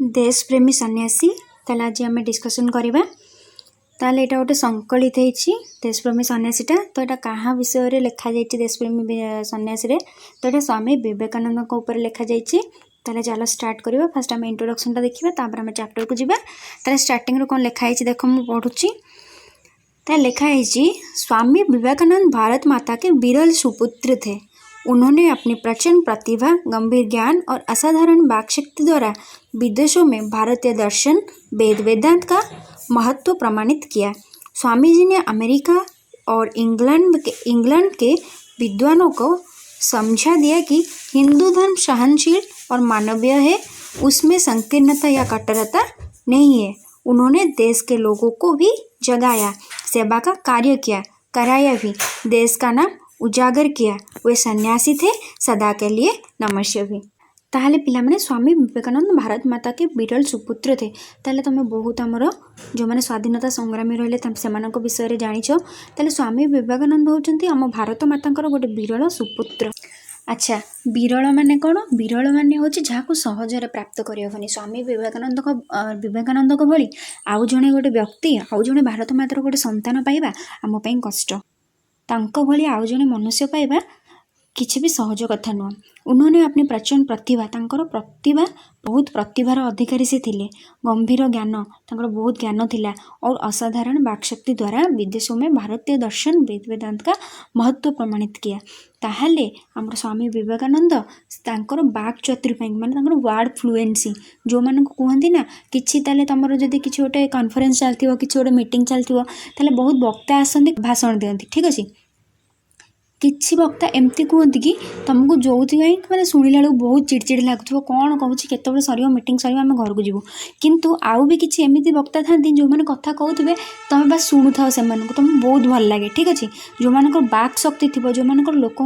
देशप्रेमी सन्यासी ताले आज आम डिस्कसन करवा ताले एटा गोटे संकलित होती देशप्रेमी सन्यासीटा तो यहाँ क्या विषय रे लिखा जाइए देशप्रेमी सन्यासी रे तो ये स्वामी विवेकानंद ऊपर लिखा जाइए। ताले चलो स्टार्ट करवा फास्ट आम इंट्रोडक्शन देखा तापर आम चैप्टर को जीवा ताले स्टार्टिंग रो कौन लिखाई देख मु पढ़ुची ताले लिखाई स्वामी विवेकानंद भारत माता के विरल सुपुत्र थे। उन्होंने अपनी प्रचंड प्रतिभा, गंभीर ज्ञान और असाधारण वाक्शक्ति द्वारा विदेशों में भारतीय दर्शन वेदांत का महत्व प्रमाणित किया। स्वामी जी ने अमेरिका और इंग्लैंड के विद्वानों को समझा दिया कि हिंदू धर्म सहनशील और मानवीय है, उसमें संकीर्णता या कट्टरता नहीं है। उन्होंने देश के लोगों को भी जगाया, सेवा का कार्य किया, कराया भी, देश का नाम उजागर किया। वे सन्यासी थे, सदा के लिए नमस्य भी। ताहले पिला माने स्वामी विवेकानंद भारत माता के विरल सुपुत्र थे। ताहले तुम बहुत आमर जो मैंने स्वाधीनता संग्रामी रहिले से विषय में जानिछ। ताहले स्वामी विवेकानंद होउचंती आम भारत मातांकर गोटे विरल सुपुत्र। अच्छा, विरल माने कौन? विरल माने होची जहाँ सहजरे प्राप्त करहबनी। स्वामी विवेकानंद को भली आउ जणे गोटे व्यक्ति आउ जणे भारत मातार गोटे संतान पाइबा आम पई कष्ट, तांको भली आउ जणे मनुष्य पाइबा किसी भी सहज कथा नुह। उन्होंने अपनी प्रचंड प्रतिभा, तांकर प्रतिभा बहुत प्रतिभार अधिकारी से थिले, गंभीर ज्ञान तांकर बहुत ज्ञान थिला और असाधारण वाक्शक्ति द्वारा विदेशों में भारतीय दर्शन वेदांत का महत्व प्रमाणित किया। ताहले आमर स्वामी विवेकानंद तांकर वाक चतुर्पाई माने तांकर वर्ड फ्लुएंसी जो मान कहती ना किसी ताले तमर जदि किसी गोटे कॉन्फ्रेंस चलती किसी गोटे मीटिंग चलती ताले बहुत वक्ता आसती भाषण दियंती, ठीक अच्छे। किसी वक्ता एमती कहते कि तुमको जो मैंने शुणिला बेलू बहुत चिड़चिड़ लगुव, कौन कहूँ केत सर मीटिंग सर आम घर को जीवु, किंतु आउ भी किसी एमती वक्ता था जो मैंने कथा कहते तुम बस शुणु था से तुमको बहुत भल लगे, ठीक अच्छे। जो मान बाक शक्ति थी, जो मान लोक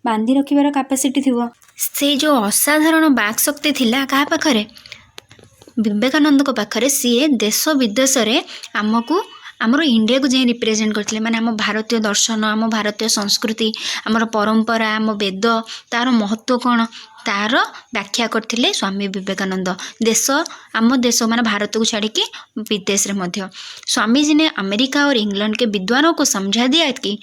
बांधि रखार कैपेसिटी थी, से जो असाधारण बाक शक्ति थिला क्या पाखरे विवेकानंद को पाखरे, सी देश विदेश में आमको आमर इंडिया को जाए रिप्रेजेंट करते माने आम भारतीय दर्शन, आम भारतीय संस्कृति, आमर परंपरा, आम वेद तार महत्व कौन तार व्याख्या करते स्वामी विवेकानंद। आम देश माने भारत को छाड़ी विदेश में मध्य स्वामी जी ने अमेरिका और इंग्लैंड के विद्वानों को समझा दिया कि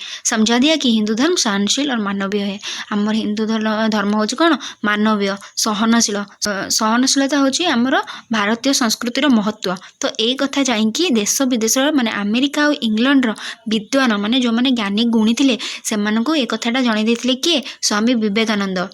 हिंदू धर्म सहनशील और मानवीय है। आमर हिंदू धर्म हूँ कौन मानवीय सहनशीलता हूँ आमर भारतीय संस्कृतिर महत्व। तो यही कथा जाइए देश विदेश माने अमेरिका और इंग्लैंड विद्वान माने जो माने ज्ञानी गुणी थे से एक कथाटा जन देते किए स्वामी विवेकानंद।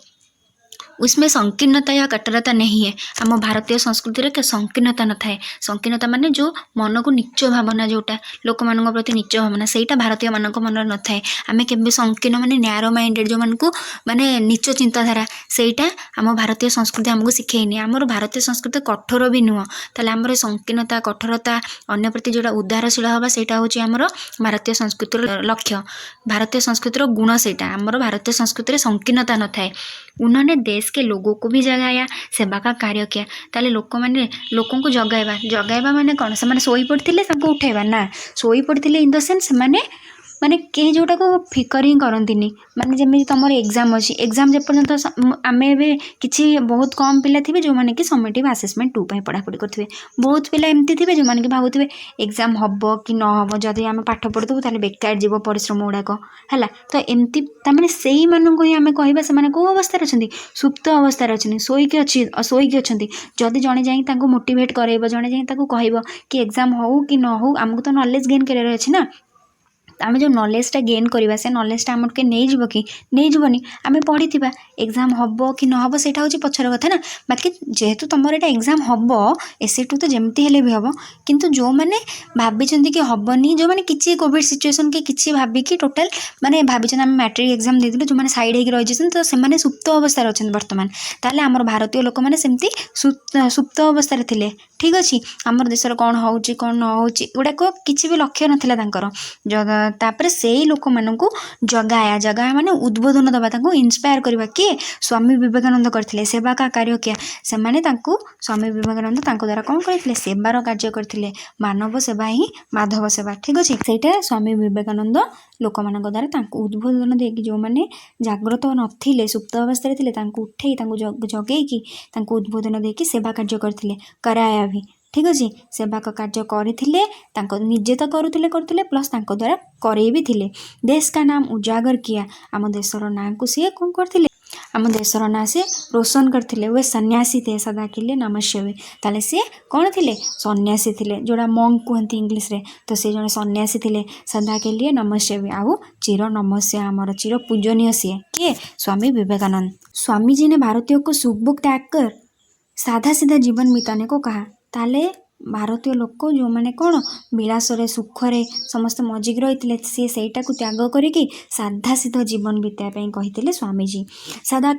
उसमें संकीर्णता या कट्टरता नहीं है। आम भारतीय संस्कृति रे संकीर्णता न थाए। संकीर्णता माने जो मन को नीच भावना, जोटा लोक मान प्रति नीच भावना सेटा भारतीय मानक मन न थाए। आम के संकीर्ण माने नैरो माइंडेड जो मान को माने नीच चिंताधारा सेटा आम भारतीय संस्कृति आमको शिखेनी। आमर भारतीय संस्कृति कठोर भी नुह, ताले आमर संकीर्णता कठोरता अन्य प्रति जोटा उदारशील हवा सेटा होची आमर भारतीय संस्कृतिर लक्ष्य, भारतीय संस्कृतिर गुण सेटा। आमर भारतीय संस्कृति संकीर्णता न थाए। उन्होंने देश के लोगों को भी जगाया, सेवा का कार्य किया। ताले लोकों को जगाइबा माने कौन? से शोई पड़ते उठेबा ना, शोई पड़ते इन द सेन्स माने कहीं जोटा को फिकर ही करती माने जमी तुम एग्जाम अच्छी एग्जाम जेपर्यंत आम कि बहुत कम पिला थे जो मैंने कि समेटिव आसेसमेंट 2 पढ़ापढ़ी करेंगे। बहुत पिला एमती थे जो मैंने कि भावुवे एग्जाम हम कि न हम, जदि आम पाठ पढ़ुबू ताले बेकार जीव परिश्रम गुड़ाक है। तो एमती तमें से ही आम कह से कौ अवस्था अच्छा सुप्त अवस्था अच्छा शोक अच्छा। जदि जड़े जाए मोटिवेट कर जड़े जाए कह कि एग्जाम हो कि न हो आमको तो नॉलेज गेन कर अच्छे ना, आम जो नॉलेजटा गेन करवा से नॉलेजटा आम के नहीं जीव कि नहीं जीवनी आम पढ़ी एग्जाम हम कि न हम सेटा हूँ पछर कथा ना। बाकी जेहेतु तुम यहाँ एग्जाम हम एसएटू तो जमती हेले भी हम, किंतु जो मैंने भाभी कि हेनी जो मैंने किसी कोविड सिचुएसन के किसी भाविकी टोटाल माने भाई आम मैट्रिक एग्जाम देते जो मैंने साइड हो रही तो से सुप्त अवस्था अच्छा बर्तमान। ताले आमर भारतीय लोक मैंने सेमती सुप्त अवस्था थे, ठीक अच्छे। आमर देशर कौन हो कौन न हो गुड़ाक किसी भी लक्ष्य नाला तापर से लोक मानू जगाया जगाया माने उद्बोधन दबा इन्स्पायर करवा किए स्वामी विवेकानंद करथिले सेवा का कार्य किया से माने स्वामी विवेकानंद द्वारा कौन करथिले सेवार कार्य करथिले मानव सेवा ही माधव सेवा ठीक अच्छे सेटा स्वामी विवेकानंद लोक मान द्वारा उद्बोधन देकी जो मैंने जाग्रत नथिले सुप्त अवस्था थे उठे जगेकी उद्बोधन देकी सेवा कार्य करथिले कराया भी ठीक अच्छे सेवा कार्य करते निजे तो करुले प्लस द्वारा करे भी थिले देश का नाम उजागर किया आम देशर ना को सी कौन करथिले आम देशर ना से रोशन करथिले वे सन्यासी थे सदा के लिए नमस्यवे ताले सी कौन थिले सन्यासी थिले जोड़ा मंक कहते इंग्लिश रे तो सी जने सन्यासी थिले सदा के लिए नमस्यवे आउ चिर नमस्य आमर चिर पूजनीय सी किए स्वामी विवेकानंद। स्वामी जी ने भारतीयों को सुख बुक त्याग कर साधा सीधा जीवन बिताने को कहा ताले भारतीय लोक जो मैंने कौन विलासरे सुखरे समस्त मजिक रही सी सेटा को त्याग करिकी साधा सीधा जीवन बिताया कही स्वामी जी। सदा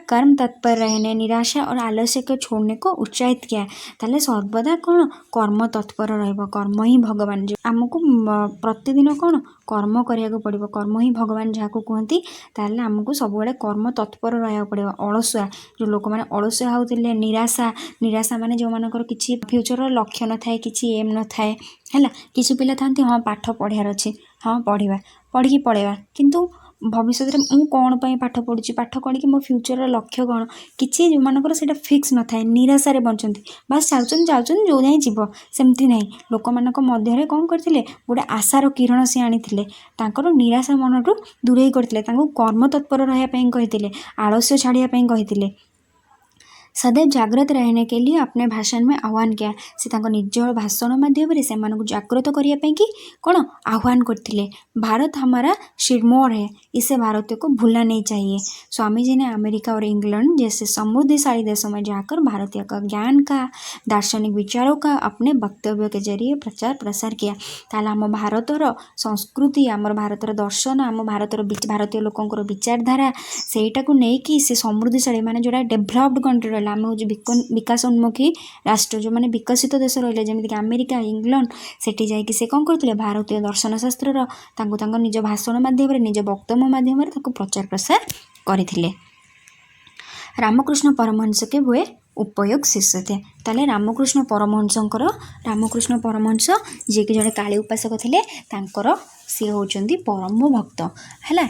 कर्म तत्पर रहने निराशा और आलस्य को छोड़ने को उत्साहित किया ताले सर्वदा कौन कर्म तत्पर रहिबो कर्म ही भगवान जो आमको प्रतिदिन कौन कर्म करिया पड़ो कर्म ही भगवान जहाँ को कहती ताले आमको सब कर्म तत्पर रहा पड़ो अलसुआ जो लोक मैंने अलसुआ होते निराशा निराशा माने जो मानकर किसी फ्यूचर लक्ष्य न थाए किसी एम न थाए है किसी पिला था हाँ पाठ पढ़ार अच्छे हाँ पढ़ा पढ़ी पढ़ेगा किंतु भविष्य में मुझे कौन पाठ पढ़ुची पाठ कौन कि मो फ्यूचर लक्ष्य कौन किसी जो मानकर से फिक्स न थाए निराशारे बंचती बस जाऊँ जो जाए जीव सेमती ना लोक मान मध्य कौन करते गोटे आशार किरण सी आनी निराशा मन टू दूरे करते कर्म तत्पर रही कहते आलस्य छाड़ियापाई कहते सदैव जागृत रहने के लिए अपने भाषण में आह्वान किया से निज भाषण माध्यम से जागृत करने की कौन आह्वान करते भारत हमारा शिरमोर है इसे भारतीयों को भूलना नहीं चाहिए। स्वामी जी ने अमेरिका और इंग्लैंड जैसे समृद्धिशाली देशों में जाकर भारतीय का ज्ञान का दार्शनिक विचारों का अपने वक्तव्य के जरिए प्रचार प्रसार किया ताला आम भारतर संस्कृति आम भारतर दर्शन आम भारतीय लोकंर विचारधारा सेटा को लेकिन से समृद्धिशाली माने जोड़ा डेभलप्ड कंट्री आम हूँ विकास उन्मुखी राष्ट्र जो मैंने विकसित देश रही जमीक अमेरिका इंग्लैंड सेठी जाकि से कौन करते भारतीय दर्शन शास्त्र निज भाषण मध्यम निज वक्तव्य मध्यम प्रचार प्रसार करते। रामकृष्ण परमहंस के हुए उपयोग शिष्य थे ताले रामकृष्ण परमहंस जी कि जड़े काली उपासक थे सी होचंदी परम भक्त है।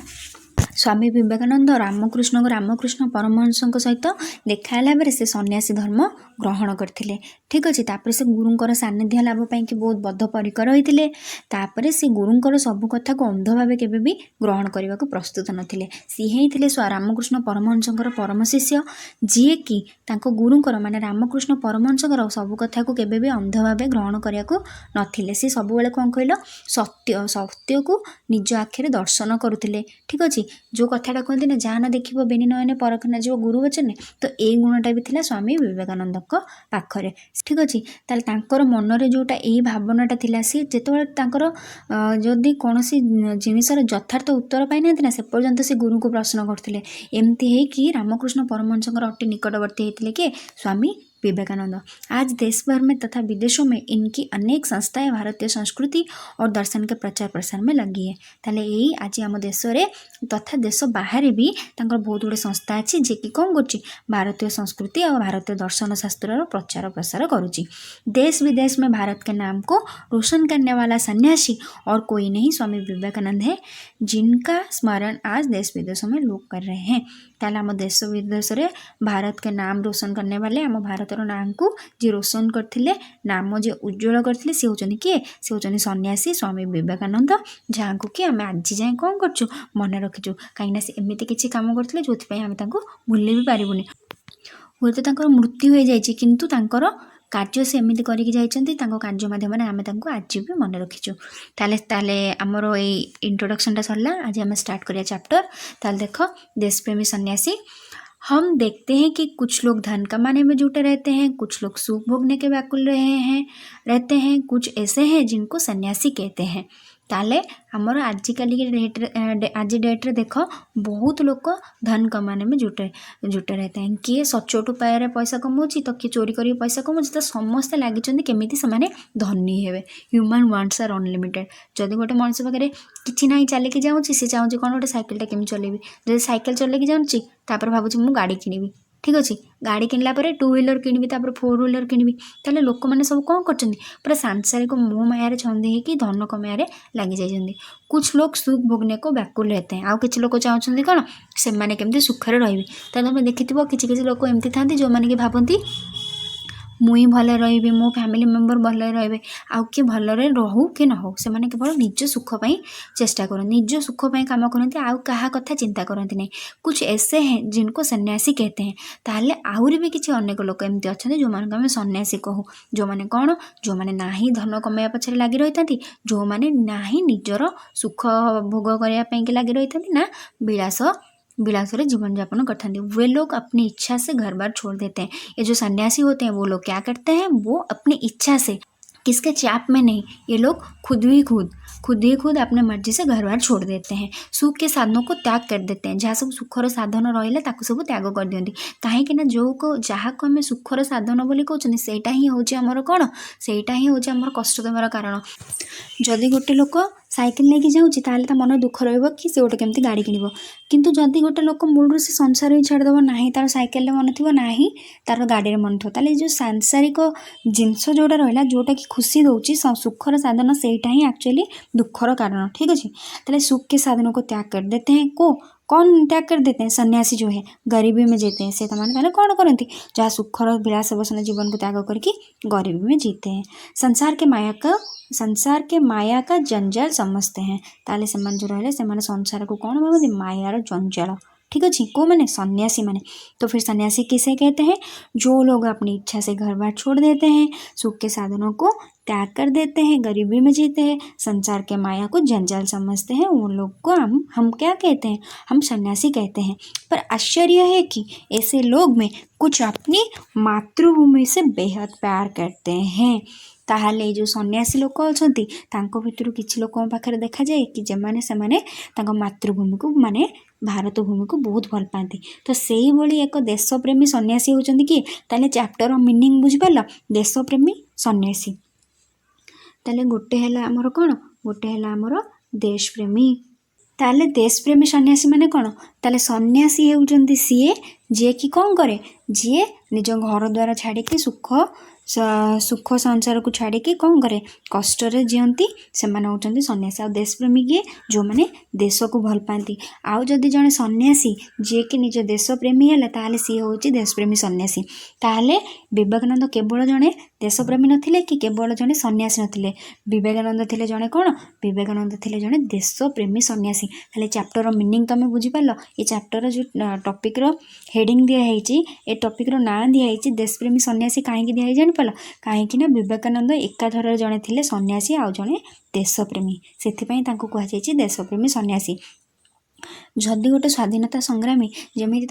स्वामी विवेकानंद रामकृष्ण परमहंस सहित देखाला बेले से सन्यासी धर्म ग्रहण करते ठीक अच्छे तापर से गुरुंकर सानिध्य लाभ पाई बहुत बद्धपरिकर होते तापर से गुरुंकर सबू कथा को अंध भाव केवे भी ग्रहण करने को प्रस्तुत नथिले सी ही थे रामकृष्ण परमहंसकर परम शिष्य जी कि गुरुंकर माने रामकृष्ण परमहंसकर सबू कथा को केवे भी अंध भाव ग्रहण करने को नथिले सी सब कौन कहल सत्य को निज आखिरे दर्शन करुले ठीक अच्छे जो कथाटा कहते ना जहाँ न देखिए बेनी नयने परखना जो गुरु वचन तो यही गुणटा भी था स्वामी विवेकानंद पाखरे ठीक अच्छे तार मनरे जोटा यही भावनाटा था सी जो जदि कौन सी जिनसर यथार्थ उत्तर पाई ना से पर्यंत से गुरु को प्रश्न करते एमती है कि रामकृष्ण परमहंसकर अति निकटवर्ती होते कि स्वामी विवेकानंद। आज देश भर में तथा विदेशों में इनकी अनेक संस्थाएं भारतीय संस्कृति और दर्शन के प्रचार प्रसार में लगी है ताले यही आज आम देश में तथा देश बाहर भी बहुत गुड़े संस्था अच्छी जी कि कौन कर भारतीय संस्कृति और भारतीय दर्शन शास्त्र प्रचार प्रसार करुच्ची। देश विदेश में भारत के नाम को रोशन करने वाला सन्यासी और कोई नहीं स्वामी विवेकानंद है जिनका स्मरण आज देश विदेशों में लोग कर रहे हैं। ताले आम देश विदेश में भारत के नाम रोशन करने वाले आम भारत नाम को जी रोशन करते नाम जी उज्ज्वल करते सी होचनी किए सी होचनी सन्यासी स्वामी विवेकानंद जहाँ को कि आम आज जाए कौन कर मन रखीचु कहीं से एमती किसी कम करते जो आम भूल भी पारूनी हूँ तो मृत्यु हो जाए किंतु कार्य से एमती करके कार्य माध्यम आम आज भी मन रखीचु। ताले आमर ये इंट्रोडक्शनटा सरला आज आम स्टार्ट करिया चैप्टर ताले देख देशप्रेमी सन्यासी। हम देखते हैं कि कुछ लोग धन कमाने में जुटे रहते हैं कुछ लोग सुख भोगने के व्याकुल रहते हैं कुछ ऐसे हैं जिनको सन्यासी कहते हैं ताले आमर आजिकल आज डेट्रे देख बहुत लोग धन कमाने में जुटे रहते हैं। किए सचोट उपाय पैसा कमाऊँगी तो किए चोरी कर पैसा कमाऊँगी, तो समस्ते लगी केमी से धनी हे। Human wants are unlimited. जदि गोटे मनुष्य पाखे किसी ना चलिकी जाऊँ सी चाहूँगी कौन गोटे साइकिलटा केमी चलेबी, जब साइकिल चलेकी जाऊँगी तापर भावुँ मु गाड़ी किनिबी, ठीक अच्छे गाड़ी किनला पर 2 व्हीलर किनिबी, तापर 4 व्हीलर किनिबी। ताले लोक मैंने सब कौन कर पूरा सांसारिक मोह मायारे छंदी होगी धन कमायारे लगी जाइए। कुछ लोग सुख भोगने को व्याकुल रहते हैं, आउ किसी लोग चाहते कौन से मैंने केमती सुखरे रही। तो तुम देखि किसी लोग एमती था जो मैंने कि भावती मुई भल रही, मो फैमिली मेम्बर भल रे, आउ किए भल रहू कि न हो, से केवल निज सुखपाई चेष्टा कर, निज सुखपाई कम करती, आउ क्या कथा चिंता करती नहीं। कुछ ऐसे हैं जिनको सन्यासी कहते हैं। ताहले आहरी भी किसी अनेक लोक एमती अच्छा जो मानक आम सन्यासी कहू, जो मैंने कौन जो मैंने ना धन कमाया पछरे लगी रही था, जो मैंने ना निजर सुख भोग करने लगी रही था, ना विलास जीवन यापन करते हैं। वे लोग अपनी इच्छा से घर बार छोड़ देते हैं। ये जो सन्यासी होते हैं वो लोग क्या करते हैं, वो अपनी इच्छा से किसके चाप में नहीं, ये लोग खुद ही खुद अपने मर्जी से घर बार छोड़ देते हैं। सुख के साधनों को त्याग कर देते हैं। जहाँ सब सुखर साधन रहा सब त्याग कर दिखती, कहीं जो को जहाँ को आम सुखर साधन बोली कहते सेटा ही हूँ आमर कौन, सेटा ही हूँ आमर कष्ट देवार कारण। जदि गोटे लोक साइकिल लेके जाऊँगी ताहले ता मन दुख रहिबो कि से गोटे केमती गाड़ी किनिबो, किंतु जदि गोटे लोक मूलरू से संसार ही छाड़देव ना तार साइकेल मन थी ना तार गाड़ी मन थो, ताले जो सांसारिक जिनस जोटा रहा जोटा कि खुशी दौची सुखर साधन सेटा ही एक्चुअली दुखर कारण, ठीक अच्छे। ताले सुख के साधनों को त्याग कर देते हैं। कौन त्याग कर देते हैं, सन्यासी जो है गरीबी में जीते हैं। से ताने कौन करती, जहाँ सुखर विलास बसन जीवन को त्याग करके गरीबी में जीते हैं। संसार के माया का जंजाल समझते हैं। ताले से जो रहे संसार को कौन भावती, मायार जंजाल, ठीक अच्छे। को मैंने सन्यासी माने, तो फिर सन्यासी किसे कहते हैं, जो लोग अपनी इच्छा से घर बार छोड़ देते हैं, सुख के साधनों को त्याग कर देते हैं, गरीबी में जीते हैं, संसार के माया को जंजाल समझते हैं, उन लोग को हम क्या कहते हैं, हम सन्यासी कहते हैं। पर आश्चर्य है कि ऐसे लोग में कुछ अपनी मातृभूमि से बेहद प्यार करते हैं। ताहले जो सन्यासी लोक अछंती तांको भितरु किछि लोकन पाखरे देखा जाए कि जेमाने सेमाने तांको मातृभूमि को माने भारत भूमि को बहुत भल पाती। तो से ही भली एक देशप्रेमी सन्यासी होचंती कि ताले चैप्टर मीनिंग बुझी पाल, देशप्रेमी सन्यासी। ताले गोटे हैला हमर कोन, गोटे हैला हमर देशप्रेमी। ताले देशप्रेमी सन्यासी माने कौन, ताले सन्यासी होचंती सीए जे कि कौन करे, जे निज घर द्वार छाड़ी सुख संसार को छाड़ी कौन करे कष्ट जीवती, से होचंती सन्यासी। आ देशप्रेमी किए जो मैंने देश को भल पाती। आउ जदि जड़े सन्यासी जे कि निज देशप्रेमी है ताहले सी होची देशप्रेमी सन्यासी। ताहले विवेकानंद केवल जड़े देशप्रेमी नथिले कि केवल जड़े सन्यासी नथिले, विवेकानंद थिले जड़े कौन, विवेकानंद थिले जड़े देशप्रेमी सन्यासी। ताहले चैप्टर मीनिंग तुम बुझीपाल। ये चैप्टर जो टॉपिक रो हेडिंग दिखाई, ए टॉपिक रो नाम दिखाई देशप्रेमी सन्यासी कहीं दिखाई जानिपाल, कहीं विवेकानंद एकाधर जड़े थिले सन्यासी आउ जड़े देशप्रेमी, से कहुई देशप्रेमी सन्यासी। जदि गोटे स्वाधीनता संग्रामी जमी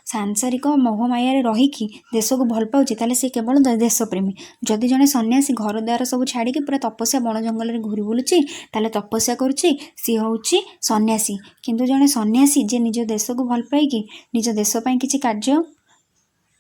सांसारिक मोहमाया रहीकि देश को भल पाऊँ ताले सी केवल देशप्रेमी। जदि जड़े सन्यासी घर द्वार सब छाड़ी पूरा तपस्या बण जंगल घूरी बुलूची ताले तपस्या करुच्ची, सी हूँ सन्यासी। किंतु जड़े सन्यासी जे निज देश को भल पाइकी निज देशपाई किसी कार्य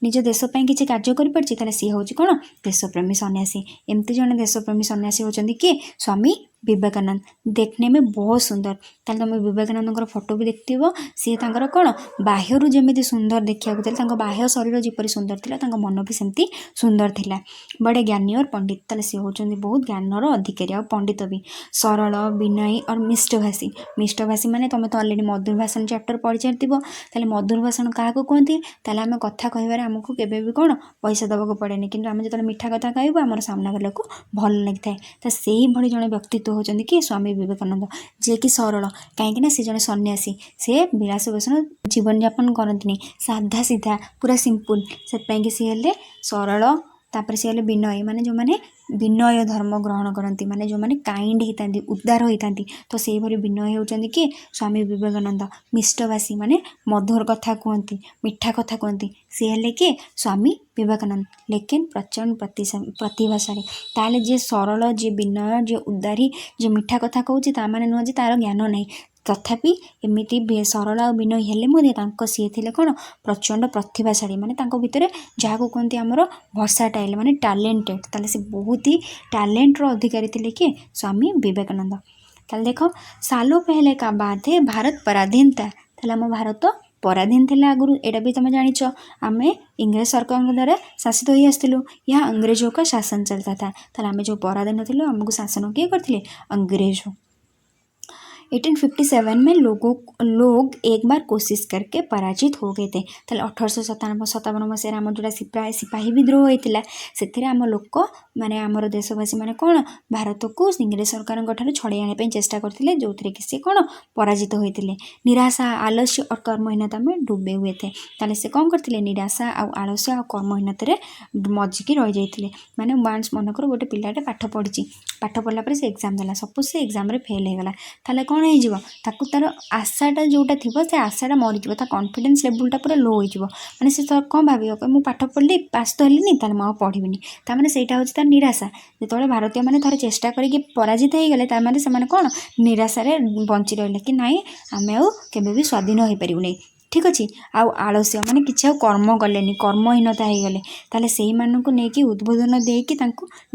निज देशपाई किसी कार्य कर सी हूँ कौन देशप्रेमी सन्यासी। एमती जड़े देशप्रेमी सन्यासी होचंती कि स्वामी विवेकानंद, देखने में बहुत सुंदर। ताले तुम विवेकानंद फोटो भी देखती, सी कौन बाह्यरू जमी सुंदर देखा बाह्य शरीर जीपरी सुंदर था मन भी सेमती सुंदर थिला। बड़े ज्ञानी और पंडित, ताले सी होचंती बहुत ज्ञानर अधिकारी और पंडित भी। सरल विनयी और मिष्टभाषी। मिष्टभाषी माने तुम तो अलरेडी मधुर भाषण चैप्टर पढ़ी सारी, ताले मधुर भाषण क्या कहते, ताले आम कथा कहबार आमको केबे भी कौन पैसा देवाक पड़ेनि, किंतु आम जो मीठा कथा कहबू आम सामना वाला को भल लगी था। तो से ही भली जड़े व्यक्तित्व होचंती कि स्वामी विवेकानंद, जे कि सरल, कहीं सी जड़े सन्यासी से विलास व्यसन जीवन यापन करती, साधा सीधा पूरा सिंपल, से सी हेले सरल तापर सी हेले विनय माने जो माने विनय धर्म ग्रहण करती माने जो माने काइंड होता उदार होता तो से भली विनय होती कि स्वामी विवेकानंद। मिष्टभाषी माने मधुर कथा कहती मिठा कथा कहती सी हेले कि स्वामी विवेकानंद। लेकिन प्रचंड प्रतिभाशाली ताले जे सरल जे विनय जे उदारी जे मिठा कथा कहूँ ताने नुह तार ज्ञान ना तथापि एमती सरल आ विनय हेले सी थे कौन प्रचंड प्रतिभाशाली माने भितर जहाँ को कहते आमर वर्साटाइल माने टैलेंटेड ताले से बहुत ही टैलेंट रो अधिकारी थे कि स्वामी विवेकानंद। ताले देख सालों पहले का बात है भारत पराधीन था ताले आम भारत पराधीन थे आगुरी एटा भी तुम जाच आम इंग्रेज सरकार द्वारा शासित हो आसलु यहाँ अंग्रेजों का शासन चलता था ताले आम जो पराधीन थे आमको शासन किए करते अंग्रेजों। 1857 में लोग एक बार कोशिश करके पराजित हो गए थे ताले 1857 मसीह आम जो सिपाही विद्रोह होता से आम लोक माने आमर देशवासी माने कौन भारत को इंग्रेज सरकार छड़े आने चेष्टा करते जो थे कि सी कौन पराजित होते निराशा आलस्य और कर्महीनता में डूबे हुए थे ताले से कौन करते निराशा आलस्य और कर्महीनता मजिकी रही जाते माने वान्स मनकर गोटे पिलाटे पाठ पढ़ला से एग्जाम देला सपोज से एग्जाम रे फेल हो गला ताले कौन हो तार आशाटा जोटा थी से आशाटा मरीज कॉन्फिडेंस लेवलटा पूरा लो हो मैंने से कौन भाव मुझे पाठ पढ़ली पास तो हेल्ली ताले मुझे पढ़ी ताने से हूँ तार निराशा जो भारतीय मैंने थोड़े चेष्टा करके पराजित हो गले तार से कौन निराशार बंची रही कि नाई आम आवे भी स्वाधीन हो पारू नहीं ठीक अच्छे आलस्य माने किसी कर्म कले कर्महीनता हो गले ताले से नहीं उद्बोधन देकी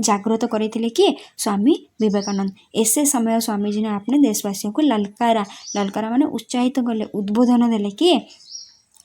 जागृत करते किए स्वामी विवेकानंद। ऐसे समय स्वामी जी ने अपने देशवासियों को ललकारा माने उत्साहित कले उद्बोधन देले किए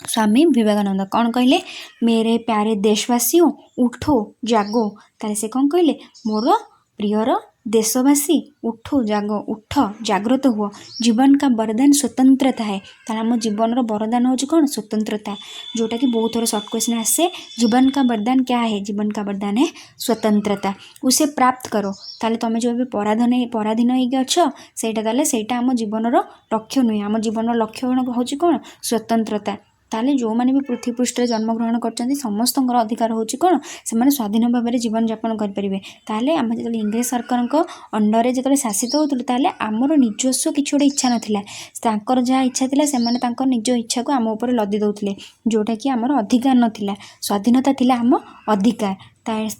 स्वामी विवेकानंद। कौन कहले मेरे प्यारे देशवासियों उठो जागो ताले से कौन कहले मोर प्रियर देशवासी उठो जागो उठ जागृत हुआ जीवन का वरदान स्वतंत्रता है ताला आम जीवन वरदान हूँ कौन स्वतंत्रता जोटा कि बहुत थोड़ा शॉर्ट क्वेश्चन आसे जीवन का वरदान क्या है जीवन का वरदान है स्वतंत्रता उसे प्राप्त करो ताले तुम जो भी पराधीन होटा आम जीवन लक्ष्य नुहे आम जीवन लक्ष्य हूँ कौन स्वतंत्रता ताले जो मैंने भी पृथ्वी पृष्ठ जन्म ग्रहण कर समस्त अधिकार हूँ कौन से स्वाधीन भाव में जीवन यापन करेंगे ताले आम जो इंग्रेज सरकार अंडर जो शासित होते आमर निजस्व कि गोटे इच्छा नाला जहाँ इच्छा थी से निज इच्छा को आम उपर लदी दौले जोटा कि आमर अधिकार नाला स्वाधीनता थी आम अधिकार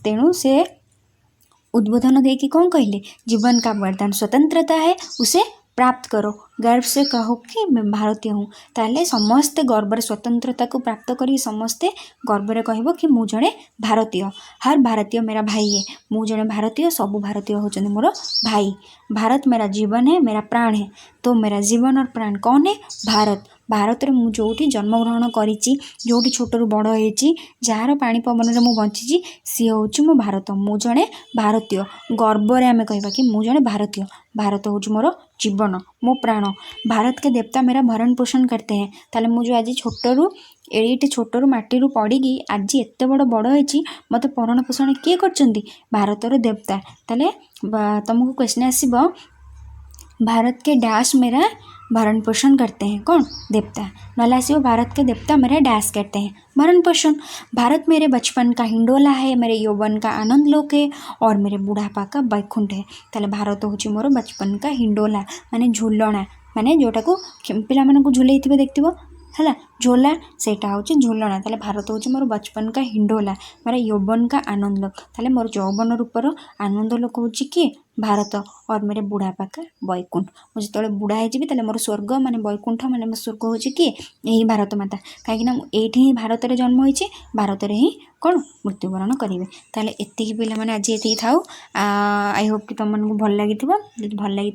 तेणु से उद्बोधन देकी कौन कहले जीवन का वरदान स्वतंत्रता है उसे प्राप्त करो गर्व से कहो कि मैं भारतीय हूँ ताले समस्ते गर्वर स्वतंत्रता को प्राप्त करी समस्ते गर्व कहब कि मु जड़े भारतीय हर भारतीय मेरा भाई है मु जड़े भारतीय सबू भारतीय होचंदी मोर भाई भारत मेरा जीवन है मेरा प्राण है तो मेरा जीवन और प्राण कौन है भारत भारत रे मु जोठी जन्म ग्रहण करिछि जोठी छोटरू बड़ होइछि जार पानी पवन रे मु बंचिछि सी होछि मो भारत मु जड़े भारतीय गर्व रे आमे कहबा कि मु जड़े भारतीय भारत होछि मोर जीवन मो प्राण भारत के देवता मेरा भरण पोषण करते हैं ताले मु जो आज छोटरू माटी पड़ी आज एत बड़ होइछि मते भरण पोषण किए करचंदी भारतर देवता ताले तुमको क्वेश्चन आसीबो भारत के डैश मेरा भरण पोषण करते हैं कौन देवता नाला आसो भारत के देवता मेरा डैश करते हैं भरण पोषण भारत मेरे बचपन का हिंडोला है मेरे यौवन का आनंद लोक है और मेरे बुढ़ापा का बैकुंठ है ताले भारत होची मोर बचपन का हिंडोला माने झुलना माने जोटा को पिला मानक झुले देखिबो है झोला सेटा हूँ झुलना ताले भारत हूँ मोर बचपन का हिंडोला मेरा यौवन का आनंद लोक ताले मोर यौवन रूपर आनंद लोक हूँ कि भारत और मेरे बुढ़ापा का बैकुंठ मुझे जो बुढ़ा हो मोर स्वर्ग माने बैकुंठ माने स्वर्ग हूँ कि यही भारत माता कहीं ये भारत में जन्म होती भारत में ही कौन मृत्युवरण करेंगे ताले एतिकी पिला माने आज ये थाउ आई होप कि तुमको भल लगी भल लगी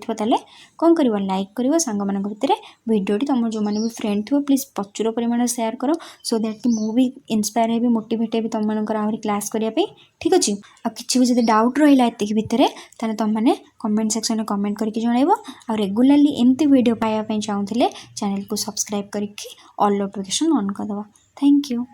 कौन कर लाइक कर सांग मान भितर भिडियोटी तुम जो मैंने भी फ्रेंड थो प्लीज प्रचुर परिमाण शेयर करो सो दैट कि मुझे इंस्पायर है मोटिवेट है तुम मान आहरी क्लास करने ठीक अच्छे आ कि भी जब डाउट रहा एतिक भितर ताने तुम मैंने कमेंट सेक्शन में कमेंट करके जनइब आ रेगुलाली एमती वीडियो पाइबा चाहूले चैनल को सब्सक्राइब करके ऑल नोटिफिकेशन ऑन करदे। Thank you.